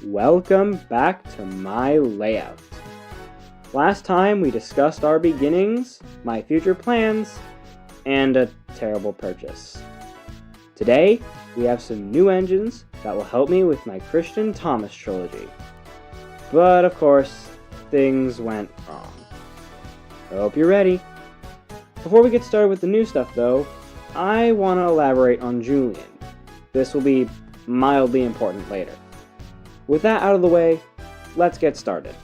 Welcome back to my layout. Last time we discussed our beginnings, my future plans, and a terrible purchase. Today, we have some new engines that will help me with my Christian Thomas trilogy. But of course, things went wrong. I hope you're ready. Before we get started with the new stuff though, I want to elaborate on Julian. This will be mildly important later. With that out of the way, let's get started.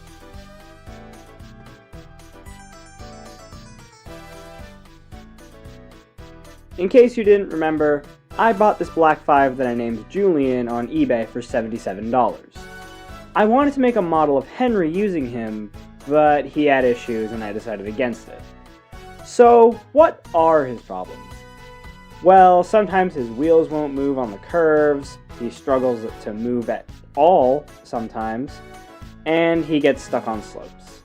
In case you didn't remember, I bought this Black 5 that I named Julian on eBay for $77. I wanted to make a model of Henry using him, but he had issues and I decided against it. So, what are his problems? Well, sometimes his wheels won't move on the curves, he struggles to move at all sometimes, and he gets stuck on slopes.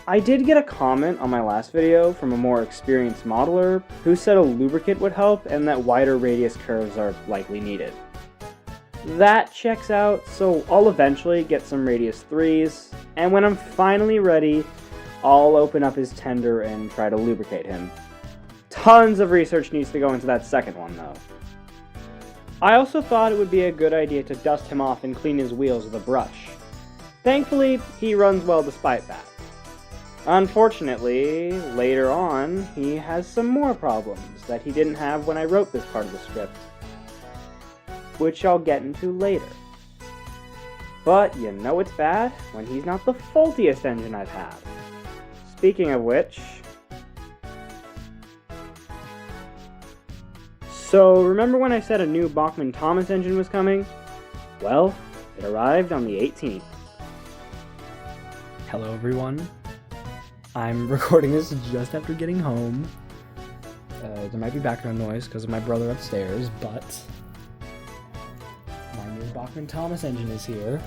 I did get a comment on my last video from a more experienced modeler who said a lubricant would help and that wider radius curves are likely needed. That checks out, so I'll eventually get some radius 3s, and when I'm finally ready, I'll open up his tender and try to lubricate him. Tons of research needs to go into that second one though. I also thought it would be a good idea to dust him off and clean his wheels with a brush. Thankfully, he runs well despite that. Unfortunately, later on, he has some more problems that he didn't have when I wrote this part of the script, which I'll get into later. But you know it's bad when he's not the faultiest engine I've had. Speaking of which... So, remember when I said a new Bachmann-Thomas engine was coming? Well, it arrived on the 18th. Hello everyone. I'm recording this just after getting home. There might be background noise because of my brother upstairs, but my new Bachmann-Thomas engine is here.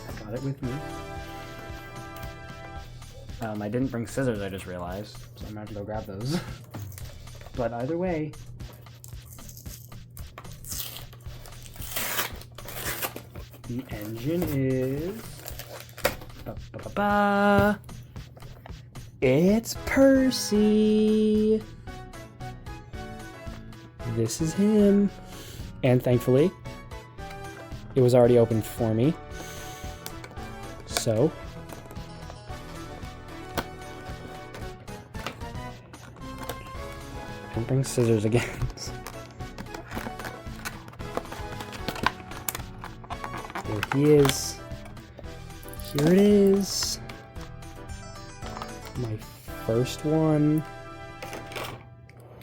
I got it with me. I didn't bring scissors, I just realized, so I'm gonna have to go grab those. But either way, the engine is... It's Percy! This is him. And thankfully, it was already opened for me. So... Don't bring scissors again. There he is. Here it is. My first one.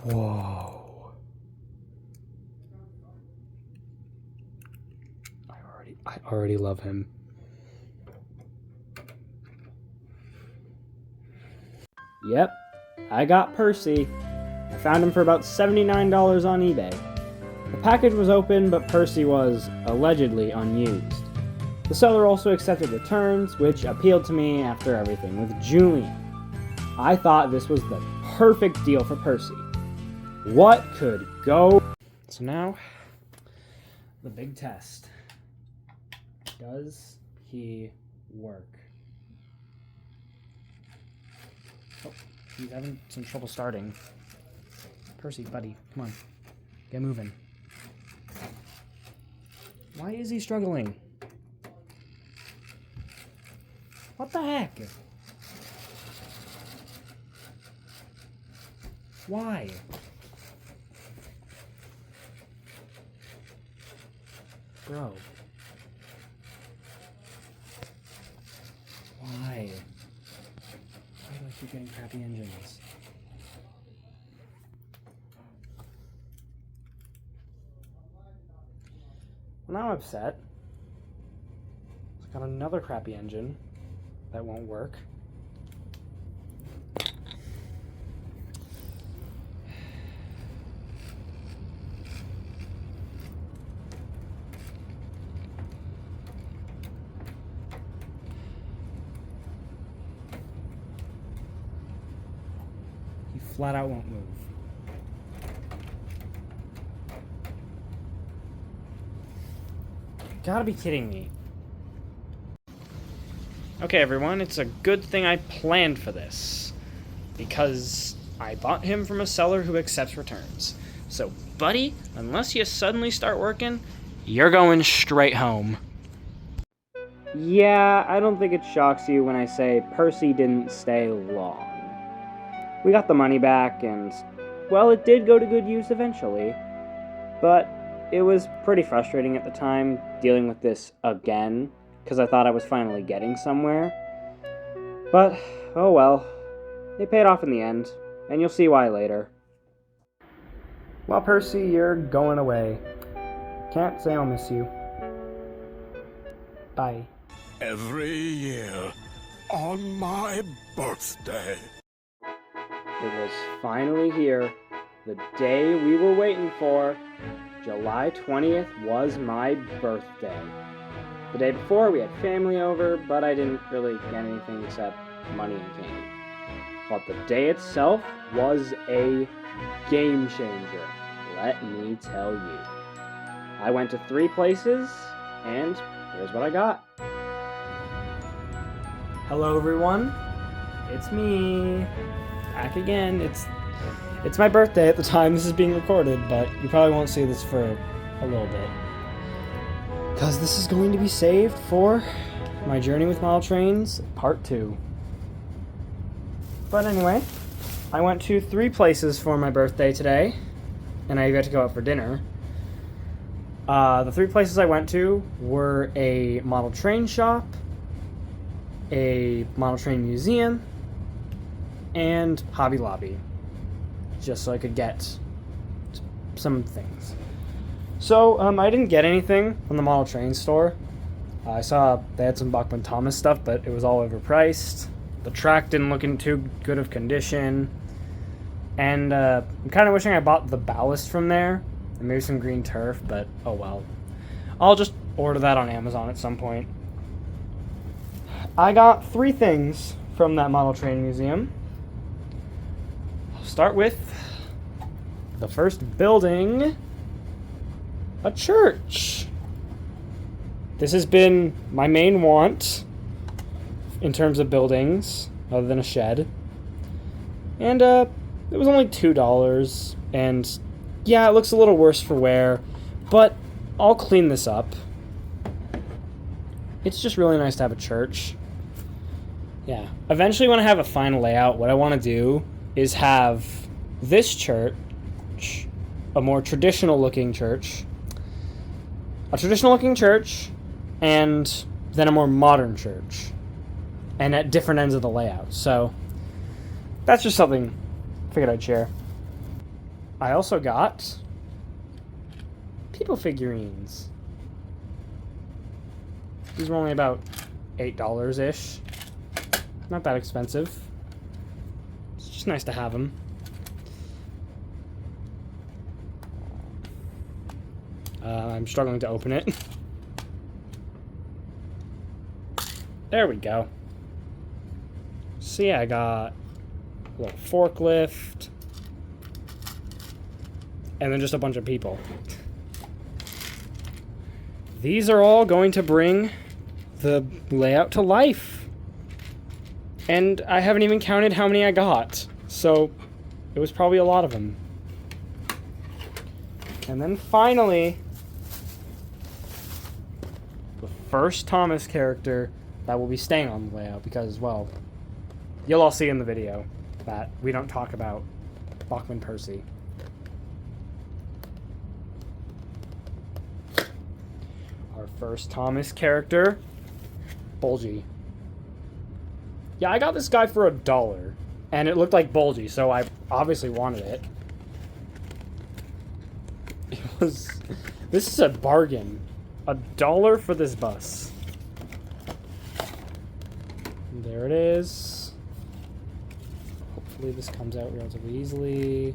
Whoa. I already love him. Yep, I got Percy. I found him for about $79 on eBay. The package was open, but Percy was allegedly unused. The seller also accepted returns, which appealed to me after everything with Julian. I thought this was the perfect deal for Percy. What could go? So now, the big test. Does he work? Oh, he's having some trouble starting. Percy, buddy, come on. Get moving. Why is he struggling? What the heck? Why? Bro. Why? Why do I keep getting crappy engines? Well, now I'm upset. I've got another crappy engine that won't work. He flat out won't move. Gotta be kidding me. Okay, everyone, it's a good thing I planned for this. Because I bought him from a seller who accepts returns. So, buddy, unless you suddenly start working, you're going straight home. Yeah, I don't think it shocks you when I say Percy didn't stay long. We got the money back, and, well, it did go to good use eventually. But it was pretty frustrating at the time, dealing with this again, because I thought I was finally getting somewhere. But, oh well. It paid off in the end, and you'll see why later. Well, Percy, you're going away. Can't say I'll miss you. Bye. Every year, on my birthday. It was finally here, the day we were waiting for. July 20th was my birthday. The day before, we had family over, but I didn't really get anything except money and candy. But the day itself was a game changer, let me tell you. I went to 3 places, and here's what I got. Hello, everyone. It's me. Back again. It's my birthday at the time this is being recorded, but you probably won't see this for a little bit. Because this is going to be saved for my journey with model trains, part 2. But anyway, I went to 3 places for my birthday today, and I got to go out for dinner. The 3 places I went to were a model train shop, a model train museum, and Hobby Lobby, just so I could get some things. So, I didn't get anything from the model train store. I saw they had some Bachman Thomas stuff, but it was all overpriced. The track didn't look in too good of condition. And I'm kind of wishing I bought the ballast from there, and maybe some green turf, but oh well. I'll just order that on Amazon at some point. I got 3 things from that model train museum. I'll start with the first building, a church. This has been my main want in terms of buildings, other than a shed. And it was only $2, and yeah, it looks a little worse for wear, but I'll clean this up. It's just really nice to have a church. Yeah. Eventually, when I have a final layout, what I want to do is have this church, a more traditional looking church, and then a more modern church, and at different ends of the layout. So that's just something I figured I'd share. I also got people figurines. These were only about $8-ish. Not that expensive. It's just nice to have them. I'm struggling to open it. There we go. So yeah, I got a little forklift, and then just a bunch of people. These are all going to bring the layout to life. And I haven't even counted how many I got, so it was probably a lot of them. And then finally, the first Thomas character that will be staying on the layout, because, well, you'll all see in the video that we don't talk about Bachman Percy. Our first Thomas character, Bulgy. Yeah, I got this guy for $1, and it looked like Bulgy, so I obviously wanted it. This is a bargain. $1 for this bus. There it is. Hopefully this comes out relatively easily.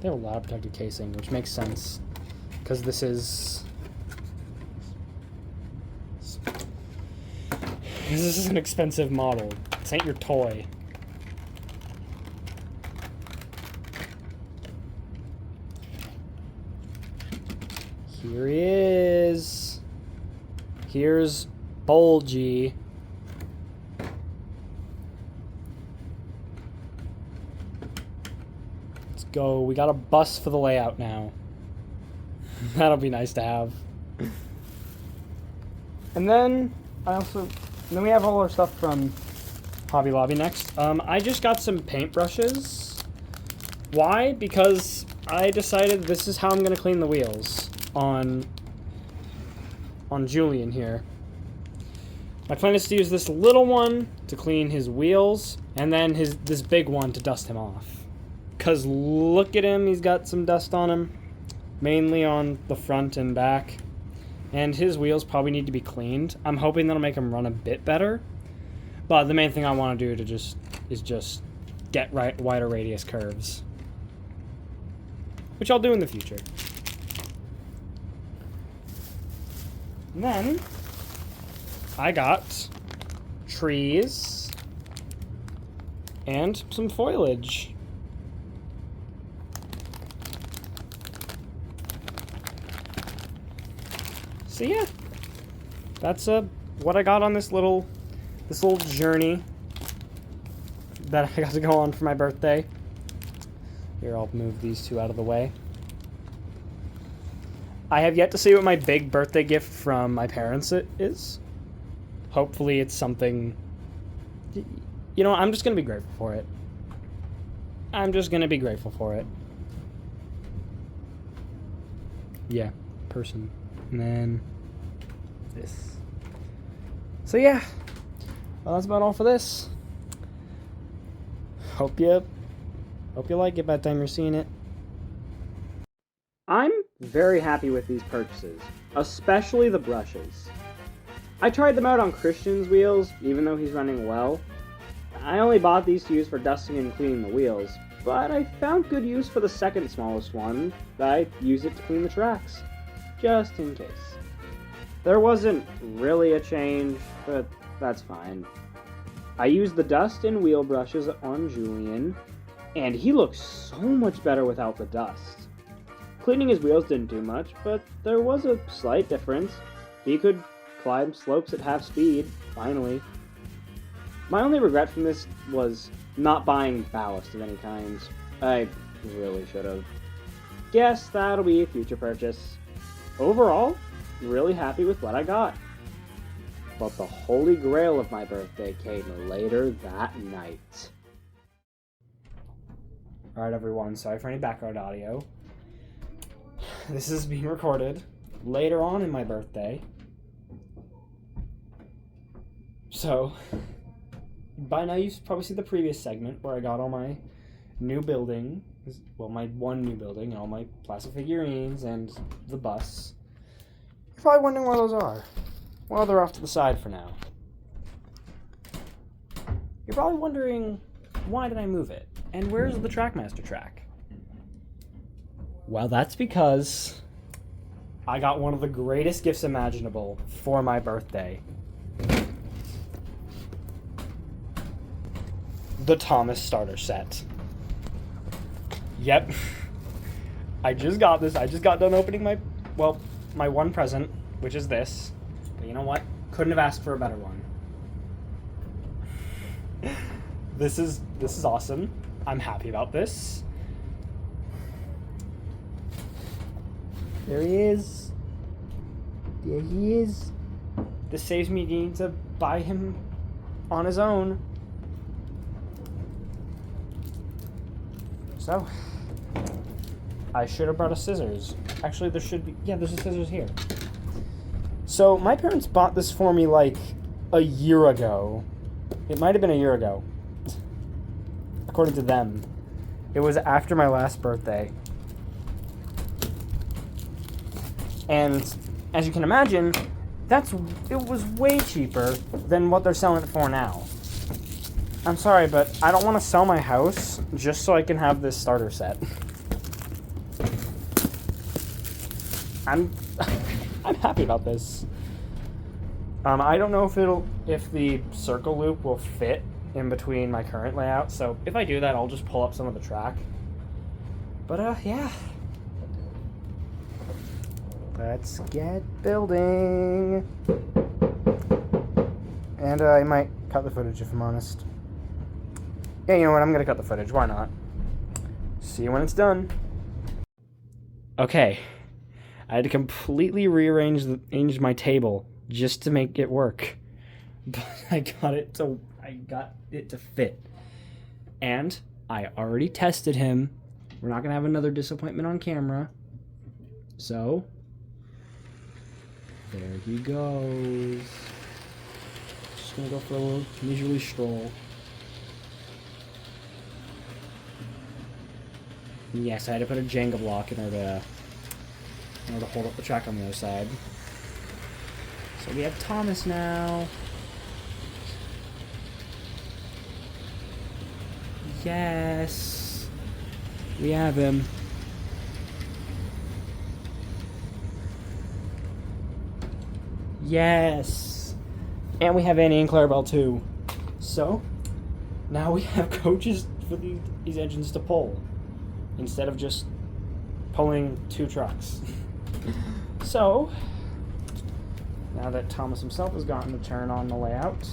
They have a lot of protective casing, which makes sense, because this is an expensive model. This ain't your toy. Here he is. Here's Bulgy. Let's go. We got a bus for the layout now. That'll be nice to have. And then we have all our stuff from Hobby Lobby next. I just got some paintbrushes. Why? Because I decided this is how I'm gonna clean the wheels on Julian here. My plan is to use this little one to clean his wheels, and then this big one to dust him off. Cause look at him, he's got some dust on him, mainly on the front and back. And his wheels probably need to be cleaned. I'm hoping that'll make him run a bit better. But the main thing I want to do is just get wider radius curves. Which I'll do in the future. And then I got trees and some foliage. So yeah, that's what I got on this little journey that I got to go on for my birthday. Here, I'll move these two out of the way. I have yet to see what my big birthday gift from my parents is. Hopefully it's something... You know, I'm just going to be grateful for it. I'm just going to be grateful for it. Yeah, person. And then this. So yeah, well, that's about all for this. Hope you like it by the time you're seeing it. I'm very happy with these purchases, especially the brushes. I tried them out on Christian's wheels, even though he's running well. I only bought these to use for dusting and cleaning the wheels, but I found good use for the second smallest one, that I use it to clean the tracks, just in case. There wasn't really a change, but that's fine. I used the dust and wheel brushes on Julian, and he looks so much better without the dust. Cleaning his wheels didn't do much, but there was a slight difference. He could climb slopes at half speed, finally. My only regret from this was not buying ballast of any kind. I really should have. Guess that'll be a future purchase. Overall, really happy with what I got. But the holy grail of my birthday came later that night. Alright everyone, sorry for any background audio. This is being recorded later on in my birthday. So, by now you've probably seen the previous segment where I got all my new building, well, my one new building, and all my plastic figurines and the bus. You're probably wondering where those are. Well, they're off to the side for now. You're probably wondering, why did I move it? And where's the Trackmaster track? Well, that's because I got one of the greatest gifts imaginable for my birthday. The Thomas starter set. Yep. I just got this. I just got done opening my one present, which is this. But you know what? Couldn't have asked for a better one. This is awesome. I'm happy about this. There he is. There he is. This saves me needing to buy him on his own. So, I should have brought a scissors. Actually, there's a scissors here. So, my parents bought this for me like a year ago. It might have been a year ago. According to them. It was after my last birthday. And as you can imagine, it was way cheaper than what they're selling it for now. I'm sorry, but I don't want to sell my house just so I can have this starter set. I'm happy about this. I don't know if the circle loop will fit in between my current layout, so if I do that, I'll just pull up some of the track. But yeah. Let's get building. And I might cut the footage if I'm honest. Yeah, you know what? I'm gonna cut the footage. Why not? See you when it's done. Okay. I had to completely rearrange my table just to make it work. But I got it to fit. And I already tested him. We're not gonna have another disappointment on camera. So there he goes. Just gonna go for a little leisurely stroll. Yes, I had to put a Jenga block in order to hold up the track on the other side. So we have Thomas now. Yes. We have him. Yes. And we have Annie and Clarabelle too. So, now we have coaches for these engines to pull, instead of just pulling 2 trucks. So, now that Thomas himself has gotten to turn on the layout,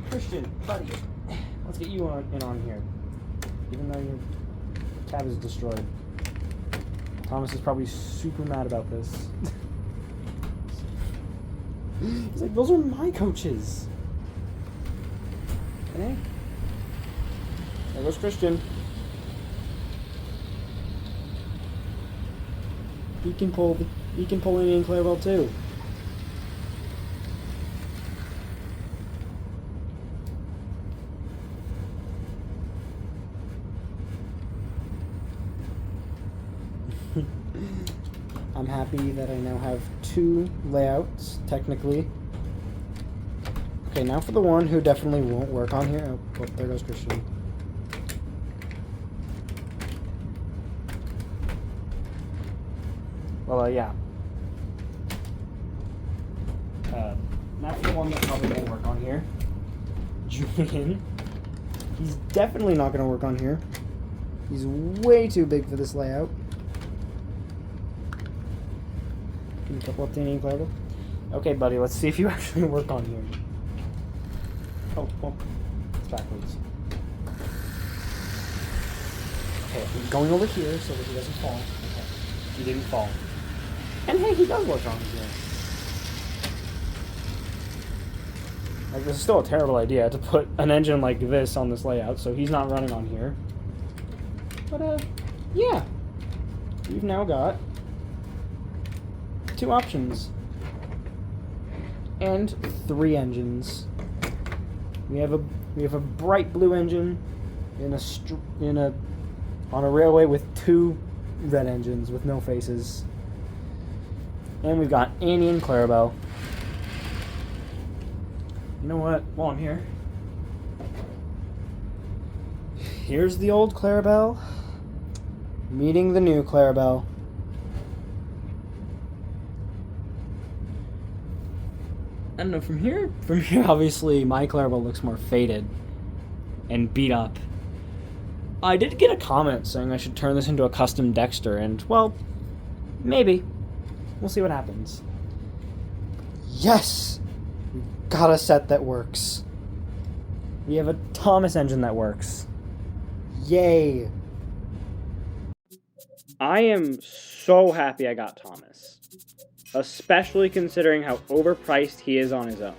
Christian, buddy, let's get you in on here. Even though your tab is destroyed. Thomas is probably super mad about this. He's like, those are my coaches. Okay. There goes Christian. He can pull Annie and Clarabelle too. I'm happy that I now have 2 layouts, technically. Okay, now for the one who definitely won't work on here. Oh, there goes Christian. Well, yeah. Now for the one that probably won't work on here. Julian. He's definitely not going to work on here. He's way too big for this layout. Can you couple up to Annie and Clarabelle? Okay, buddy, let's see if you actually work on here. Oh, well, it's backwards. Okay, I'm going over here so that he doesn't fall. Okay, he didn't fall. And hey, he does work on here. Like, this is still a terrible idea to put an engine like this on this layout, so he's not running on here. But, yeah. We've now got 2 options. And 3 engines. We have a bright blue engine on a railway with 2 red engines with no faces. And we've got Annie and Clarabelle. You know what? While I'm here, here's the old Clarabelle meeting the new Clarabelle. I don't know, from here obviously my Clarabelle looks more faded and beat up. I did get a comment saying I should turn this into a custom Dexter, and, well, maybe. We'll see what happens. Yes! We got a set that works. We have a Thomas engine that works. Yay! I am so happy I got Thomas, especially considering how overpriced he is on his own.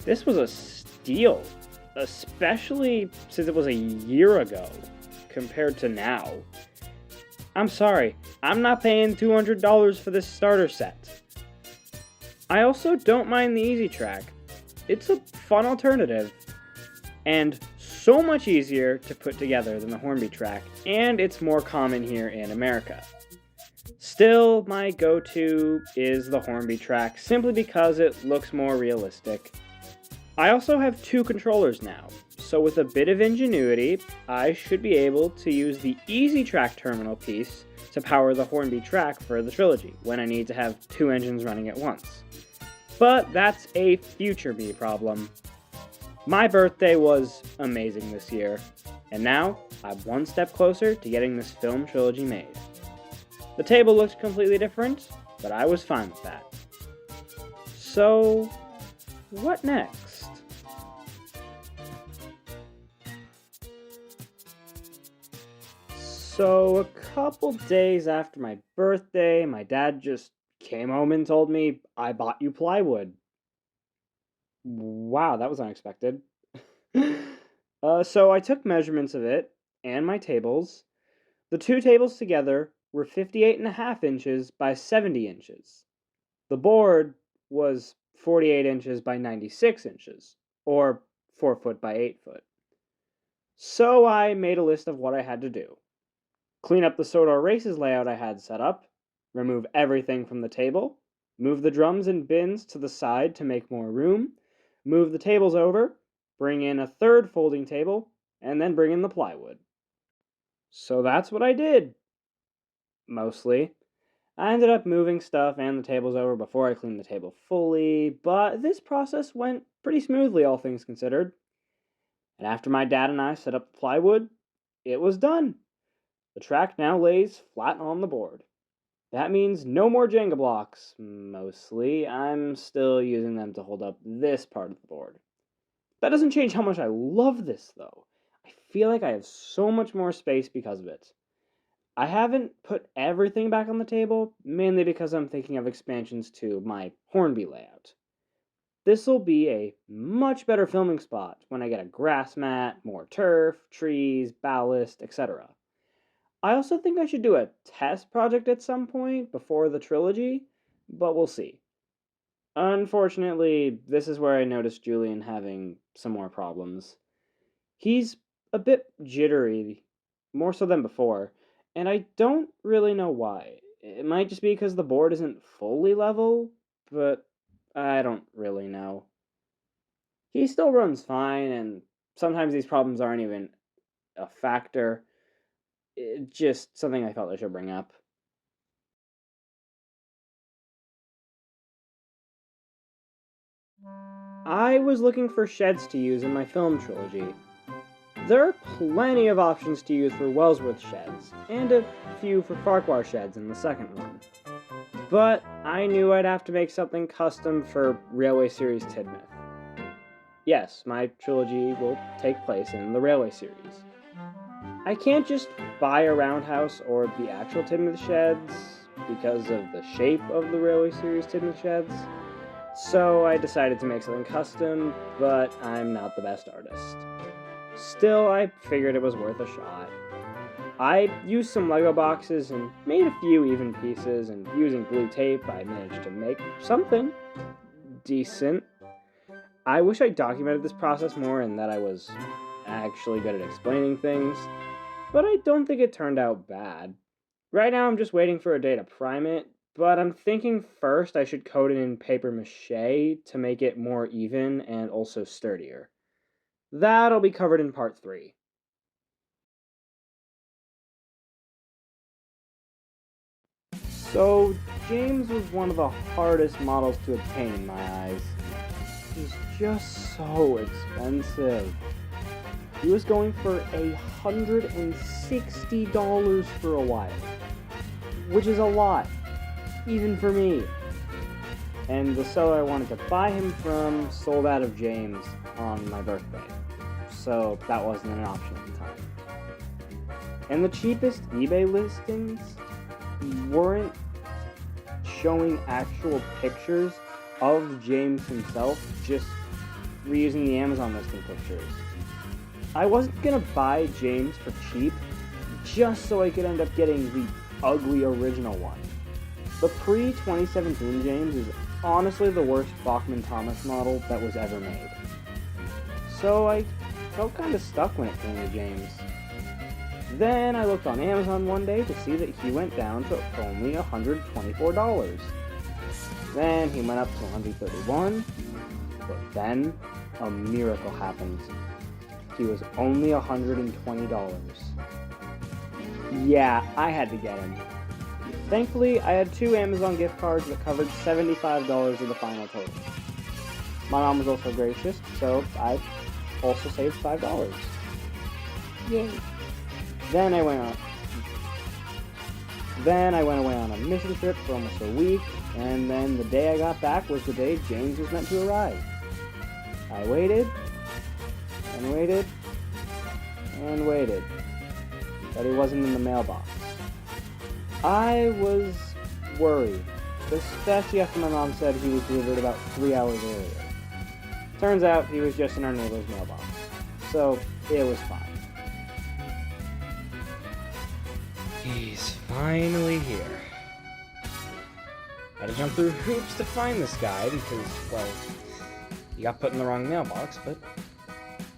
This was a steal, especially since it was a year ago compared to now. I'm sorry, I'm not paying $200 for this starter set. I also don't mind the Easy Track. It's a fun alternative, and so much easier to put together than the Hornby track, and it's more common here in America. Still, my go-to is the Hornby track, simply because it looks more realistic. I also have 2 controllers now, so with a bit of ingenuity, I should be able to use the Easy Track terminal piece to power the Hornby track for the trilogy, when I need to have 2 engines running at once. But that's a future me problem. My birthday was amazing this year, and now I'm one step closer to getting this film trilogy made. The table looked completely different, but I was fine with that. So, what next? So, a couple days after my birthday, my dad just came home and told me, I bought you plywood. Wow, that was unexpected. So I took measurements of it and my tables. The two tables together were 58.5 inches by 70 inches. The board was 48 inches by 96 inches, or 4 foot by 8 foot. So I made a list of what I had to do. Clean up the Sodor Races layout I had set up, remove everything from the table, move the drums and bins to the side to make more room, move the tables over, bring in a third folding table, and then bring in the plywood. So that's what I did. Mostly. I ended up moving stuff and the tables over before I cleaned the table fully, but this process went pretty smoothly, all things considered. And after my dad and I set up the plywood, it was done. The track now lays flat on the board. That means no more Jenga blocks, mostly. I'm still using them to hold up this part of the board. That doesn't change how much I love this, though. I feel like I have so much more space because of it. I haven't put everything back on the table, mainly because I'm thinking of expansions to my Hornby layout. This'll be a much better filming spot when I get a grass mat, more turf, trees, ballast, etc. I also think I should do a test project at some point before the trilogy, but we'll see. Unfortunately, this is where I noticed Julian having some more problems. He's a bit jittery, more so than before, and I don't really know why. It might just be because the board isn't fully level, but I don't really know. He still runs fine, and sometimes these problems aren't even a factor. It's just something I felt I should bring up. I was looking for sheds to use in my film trilogy. There are plenty of options to use for Wellsworth sheds, and a few for Farquhar sheds in the second one. But I knew I'd have to make something custom for Railway Series TIdmouth. Yes, my trilogy will take place in the Railway Series. I can't just buy a roundhouse or the actual TIdmouth sheds because of the shape of the Railway Series TIdmouth sheds. So I decided to make something custom, but I'm not the best artist. Still, I figured it was worth a shot. I used some Lego boxes and made a few even pieces, and using blue tape I managed to make something decent. I wish I documented this process more and that I was actually good at explaining things, but I don't think it turned out bad. Right now I'm just waiting for a day to prime it, but I'm thinking first I should coat it in paper mache to make it more even and also sturdier. That'll be covered in part 3. So, James was one of the hardest models to obtain in my eyes. He's just so expensive. He was going for $160 for a while, which is a lot, even for me. And the seller I wanted to buy him from sold out of James on my birthday, so that wasn't an option at the time. And the cheapest eBay listings weren't showing actual pictures of James himself, just reusing the Amazon listing pictures. I wasn't gonna buy James for cheap, just so I could end up getting the ugly original one. The pre-2017 James is honestly the worst Bachman Thomas model that was ever made. So I felt kinda stuck when it came to James. Then I looked on Amazon one day to see that he went down to only $124. Then he went up to $131, but then a miracle happened. He was only $120. Yeah, I had to get him. Thankfully, I had 2 Amazon gift cards that covered $75 of the final total. My mom was also gracious, so I also saved $5. Yay. Then I went on. Then I went away on a mission trip for almost a week, and then the day I got back was the day James was meant to arrive. I waited, and waited, and waited, but he wasn't in the mailbox. I was worried, especially after my mom said he was delivered about 3 hours earlier. Turns out he was just in our neighbor's mailbox, so it was fine. He's finally here. Had to jump through hoops to find this guy because, well, he got put in the wrong mailbox, but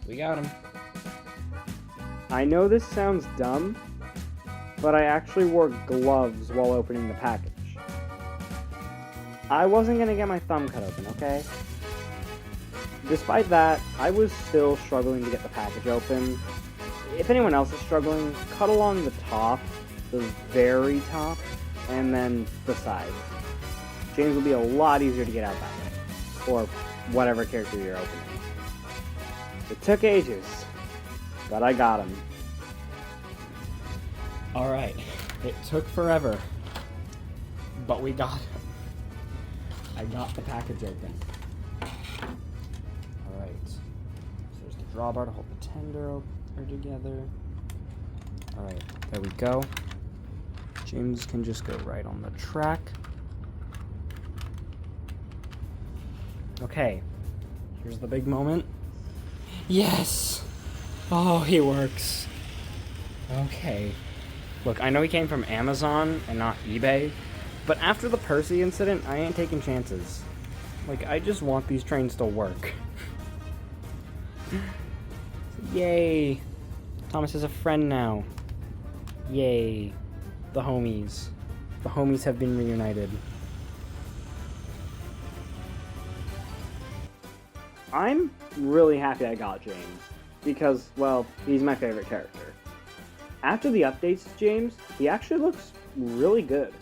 we got him. I know this sounds dumb, but I actually wore gloves while opening the package. I wasn't gonna get my thumb cut open, okay? Despite that, I was still struggling to get the package open. If anyone else is struggling, cut along the top, the very top, and then the sides. James will be a lot easier to get out that way, or whatever character you're opening. It took ages, but I got him. Alright, it took forever, but we got him. I got the package open. Alright, so there's the drawbar to hold the tender together. Alright, there we go. James can just go right on the track. Okay, here's the big moment. Yes! Oh, he works. Okay. Look, I know he came from Amazon and not eBay, but after the Percy incident, I ain't taking chances. Like, I just want these trains to work. Yay! Thomas is a friend now. Yay. The homies. The homies have been reunited. I'm really happy I got James, because, well, he's my favorite character. After the updates to James, he actually looks really good.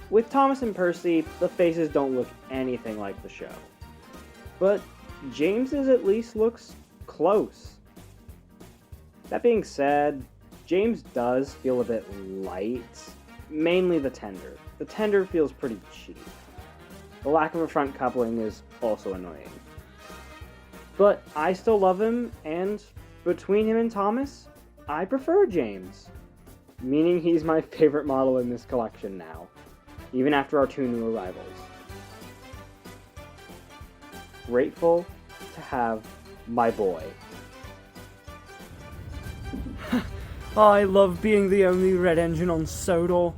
With Thomas and Percy, the faces don't look anything like the show. But James's at least looks close. That being said, James does feel a bit light, mainly the tender. The tender feels pretty cheap. The lack of a front coupling is also annoying. But I still love him, and between him and Thomas, I prefer James. Meaning he's my favorite model in this collection now, even after our 2 new arrivals. Grateful to have my boy. I love being the only red engine on Sodor.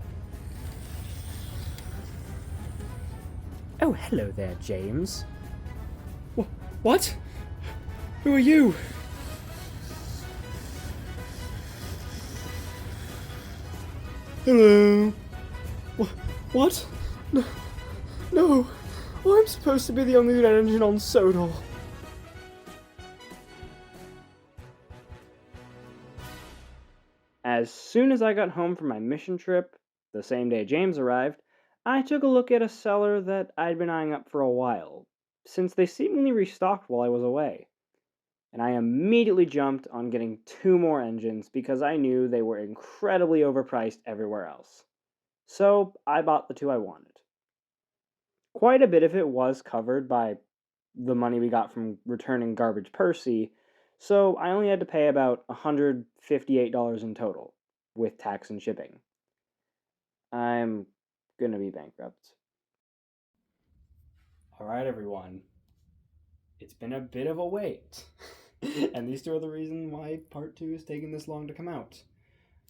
Oh, hello there, James. What? Who are you? Hello. What? No. I'm supposed to be the only red engine on Sodor. As soon as I got home from my mission trip, the same day James arrived, I took a look at a seller that I'd been eyeing up for a while, since they seemingly restocked while I was away. And I immediately jumped on getting 2 more engines because I knew they were incredibly overpriced everywhere else. So I bought the 2 I wanted. Quite a bit of it was covered by the money we got from returning garbage Percy, so I only had to pay about $158 in total, with tax and shipping. I'm gonna be bankrupt. Alright, everyone. It's been a bit of a wait. And these 2 are the reason why part 2 is taking this long to come out.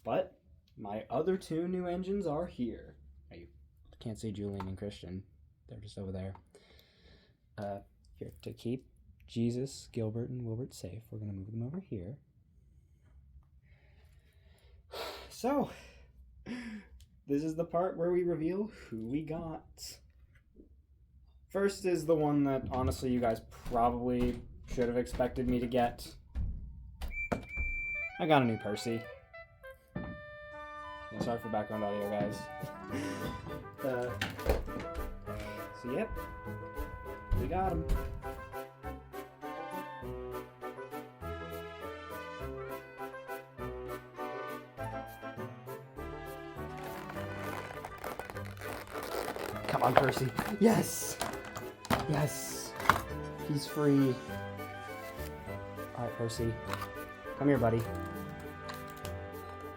But my other 2 new engines are here. I can't see Julian and Christian. They're just over there. Here, to keep Jesus, Gilbert, and Wilbert safe, we're going to move them over here. So, this is the part where we reveal who we got. First is the one that, honestly, you guys probably should have expected me to get. I got a new Percy. Yeah, sorry for background audio, guys. So, yep. We got him. Come on, Percy. Yes! Yes! He's free. Alright, Percy. Come here, buddy.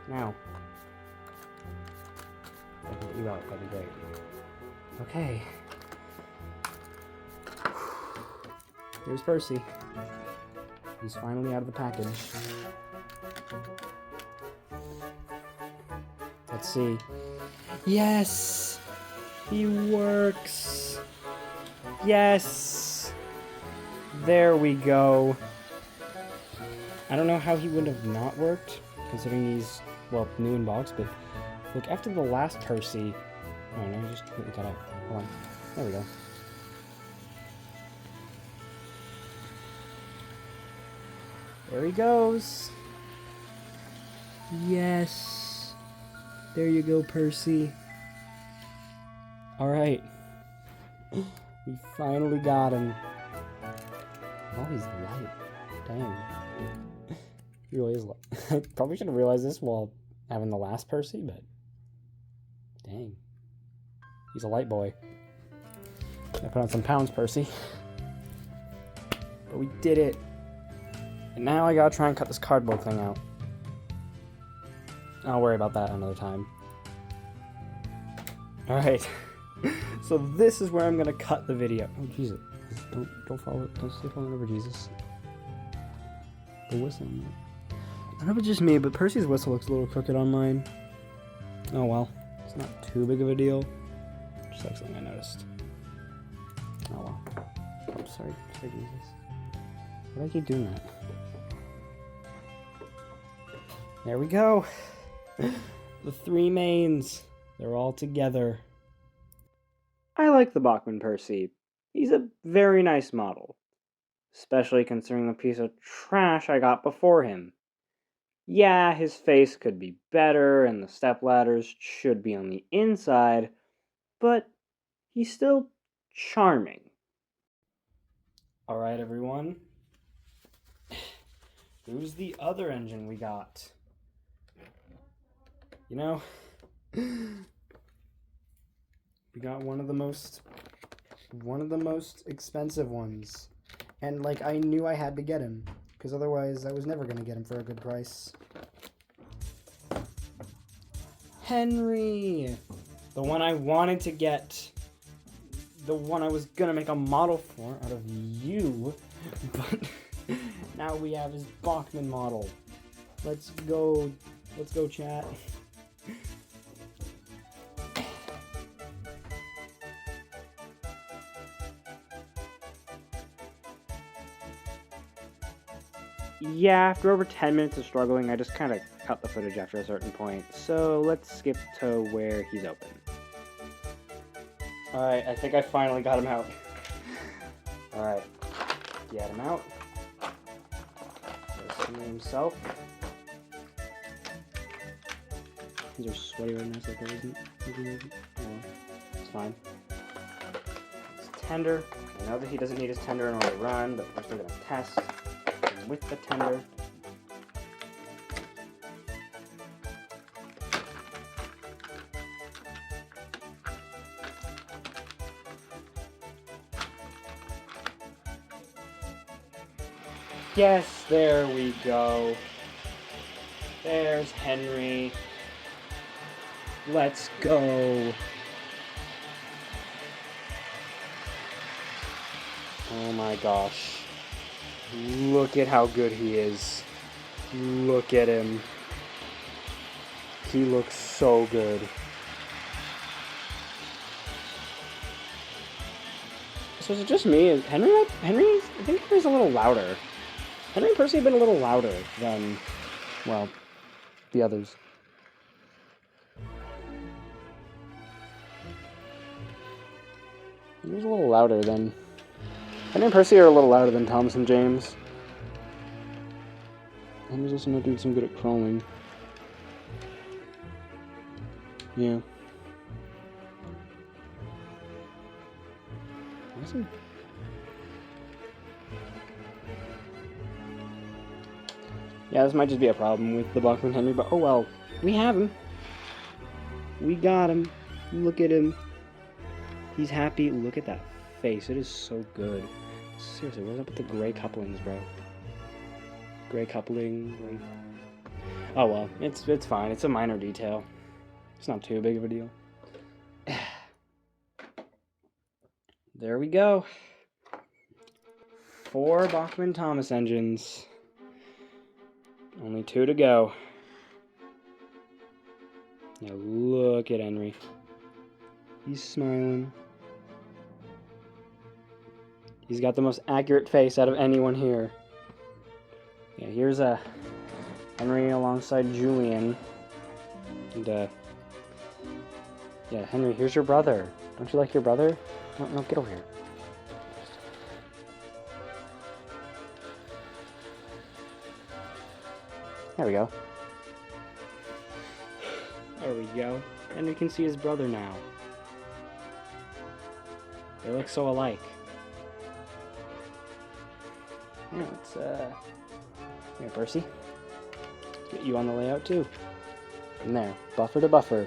Now. If I can get you out, that'd be great. Okay. Here's Percy. He's finally out of the package. Let's see. Yes! He works! Yes! There we go. I don't know how he would have not worked, considering he's, well, new in box, but look, after the last Percy... Oh no, just completely cut out. Hold on. There we go. There he goes. Yes. There you go, Percy. Alright. We finally got him. Oh, he's light. Dang. He really is light. I probably should have realized this while having the last Percy, but... Dang. He's a light boy. I put on some pounds, Percy. But we did it. And now I gotta try and cut this cardboard thing out. I'll worry about that another time. Alright. So this is where I'm gonna cut the video. Oh, Jesus. Don't follow. Don't stay falling over, Jesus. The whistle. I don't know if it's just me, but Percy's whistle looks a little crooked on mine. Oh well. It's not too big of a deal. Just like something I noticed. Oh well. I'm sorry. Sorry, Jesus. Why do I keep doing that? There we go. The three mains. They're all together. I like the Bachman Percy. He's a very nice model, especially considering the piece of trash I got before him. Yeah, his face could be better and the stepladders should be on the inside, but he's still charming. Alright, everyone. Who's the other engine we got? You know, we got one of the most expensive ones. And, like, I knew I had to get him, because otherwise I was never going to get him for a good price. Henry! The one I wanted to get. The one I was going to make a model for out of you. But now we have his Bachman model. Let's go, chat. Yeah, after over 10 minutes of struggling, I just kind of cut the footage after a certain point, so let's skip to where he's open. Alright, I think I finally got him out. Alright, get him out. There's Henry himself. These are sweaty right now, so that isn't. It's fine. It's tender. I know that he doesn't need his tender in order to run, but we're still going to test with the tender. Yes, there we go. There's Henry. Let's go. Oh my gosh. Look at how good he is. Look at him. He looks so good. So is it just me? Is Henry, I think Henry's a little louder. Henry and Percy have been a little louder than, well, the others. Henry's a little louder than... Henry and Percy are a little louder than Thomas and James. Henry's also not doing some good at crawling. Yeah. Awesome. Yeah, this might just be a problem with the Bachman Henry, but oh well. We have him. We got him. Look at him. He's happy. Look at that face. It is so good. Seriously, what's up with the gray couplings, bro? Gray coupling. Like... Oh well, it's fine. It's a minor detail. It's not too big of a deal. There we go. 4 Bachmann-Thomas engines. Only 2 to go. Now look at Henry. He's smiling. He's got the most accurate face out of anyone here. Yeah, here's a Henry alongside Julian. And yeah, Henry, here's your brother. Don't you like your brother? No, get over here. There we go. There we go. Henry can see his brother now. They look so alike. Yeah, let's, here, Percy. Let's get you on the layout, too. And there, buffer to buffer.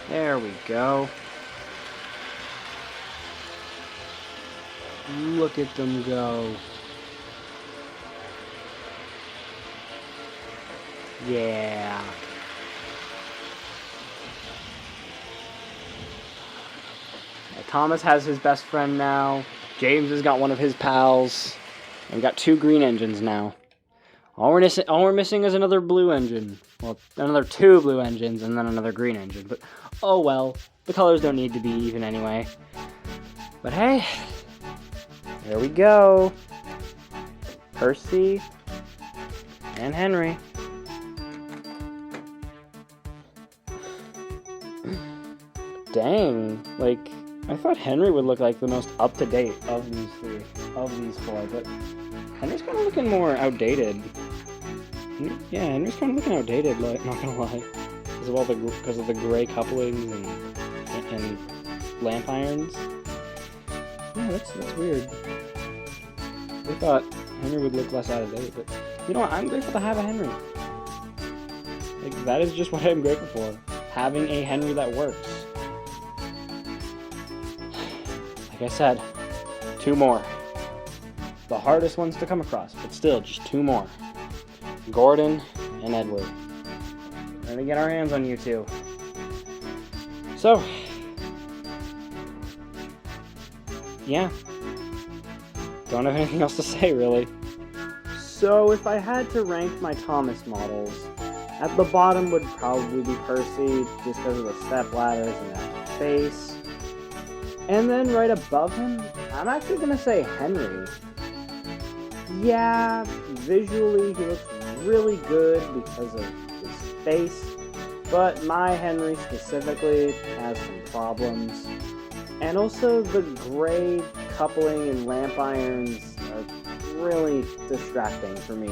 There we go. Look at them go. Yeah. Thomas has his best friend now. James has got one of his pals. And we got 2 green engines now. All we're missing is another blue engine. Well, another 2 blue engines and then another green engine. But oh well, the colors don't need to be even anyway. But hey, there we go. Percy and Henry. Dang, like, I thought Henry would look like the most up-to-date of these 4, but Henry's kind of looking more outdated. Yeah, Henry's kind of looking outdated, like, not gonna lie. Because of the gray couplings and lamp irons. Yeah, that's weird. I thought Henry would look less out of date, but you know what? I'm grateful to have a Henry. Like, that is just what I'm grateful for. Having a Henry that works. Like I said, 2 more. The hardest ones to come across, but still, just 2 more. Gordon and Edward. We're gonna get our hands on you 2. So, yeah. Don't have anything else to say, really. So, if I had to rank my Thomas models, at the bottom would probably be Percy, just because of the step ladders and that face. And then right above him, I'm actually going to say Henry. Yeah, visually he looks really good because of his face, but my Henry specifically has some problems. And also the gray coupling and lamp irons are really distracting for me.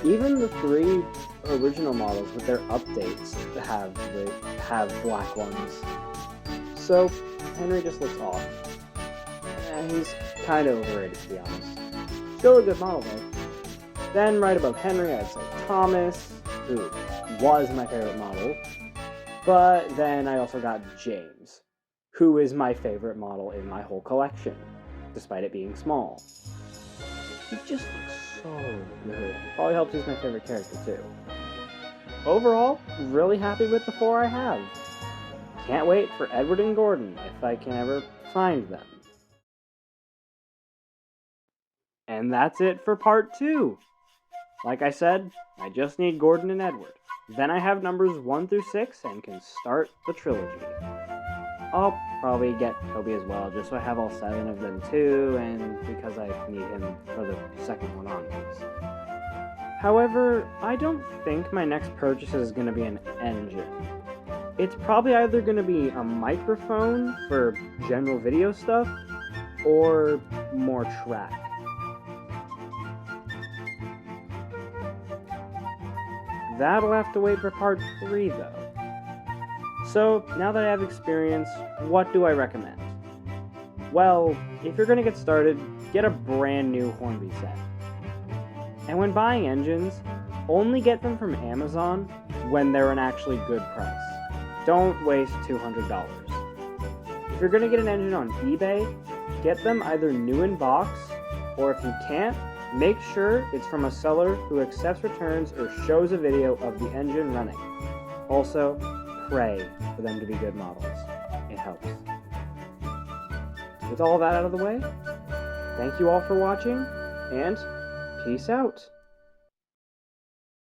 Even the 3 original models with their updates have black ones. So Henry just looks off. He's kind of overrated, to be honest. Still a good model, though. Then, right above Henry, I'd say Thomas, who was my favorite model. But then I also got James, who is my favorite model in my whole collection, despite it being small. He just looks so good. Probably helps he's my favorite character, too. Overall, really happy with the 4 I have. Can't wait for Edward and Gordon, if I can ever find them. And that's it for part 2. Like I said, I just need Gordon and Edward. Then I have numbers 1 through 6 and can start the trilogy. I'll probably get Toby as well, just so I have all 7 of them too, and because I need him for the second one onwards. However, I don't think my next purchase is going to be an engine. It's probably either going to be a microphone for general video stuff, or more track. That'll have to wait for part 3 though. So, now that I have experience, what do I recommend? Well, if you're going to get started, get a brand new Hornby set. And when buying engines, only get them from Amazon when they're an actually good price. Don't waste $200. If you're going to get an engine on eBay, get them either new in box, or if you can't, make sure it's from a seller who accepts returns or shows a video of the engine running. Also, pray for them to be good models. It helps. With all that out of the way, thank you all for watching, and peace out.